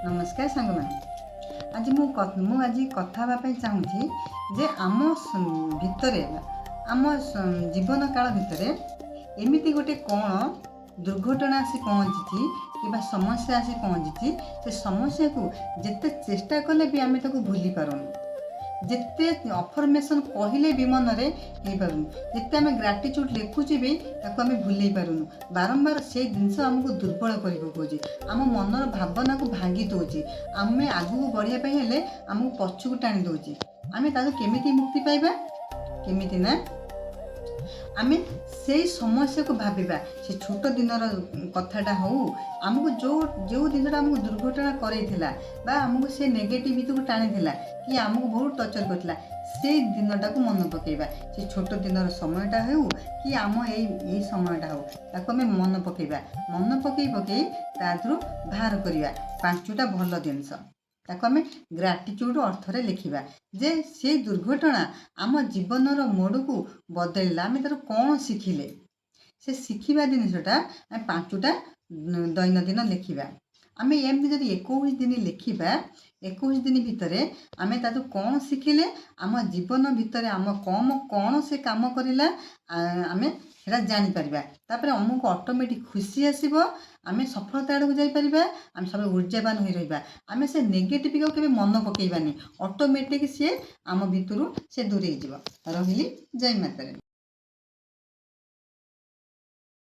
नमस्कार सांग मैंने आज मुझे कथा चाहूँगी जे आम भितर आम जीवन काल भितर एमती गोटे कौन दुर्घटना आसी पहुँची कि समस्या आसी पहुँची से समस्या को जिते चेष्टा कले भी आम भूली पारूँ जिते अफर्मेसन कहले भी मन में हो पार जिते आम ग्राटिट्यूड लिखुचे भी आम भूल पारूँ बारंबार से जिनस आमको दुर्बल कर पकाउे आम मनर भावना को भांगी दौर आम आगू बढ़ापी आमको पछक टाणी दौर आम केमी मुक्ति पाइबा केमी ना आम से समस्या को भाविबा से छोट दिनर कथाटा हो आमको जो जिनसा आमको दुर्घटना करैथिला बा आमको से नेगेटिविटी को टाणी कि आमको बहुत टर्चर करथिला से दिनटा को मन पकेबा से छोट दिनर समयटा हो कि आम यही समयटा हो ताको आम मन पकई तादरू बाहर करवा 5टा भल जिनस ताको आम ग्राटिट्यूड अर्थरे लिखा जे से दुर्घटना आम जीवनर मोड़ को बदलला आम तार कौन शिखिले से शिखा जिनसटा आम 5टा दैनंदिन लिखा आम एमती जब 21 दिन लिखा 21 दिन भितर आम तादू कौन शिखिले आम जीवन भितर आम कौन से काम करला आम सेटा जापर तापर आमको ऑटोमेटिक खुशी आसब आम सफलता आड़ को जापर आम सब ऊर्जावान हो रहा आम से नेगेटिव को मन पकईबानी ऑटोमेटिक सी आम भितर से दूरे रही जय माता।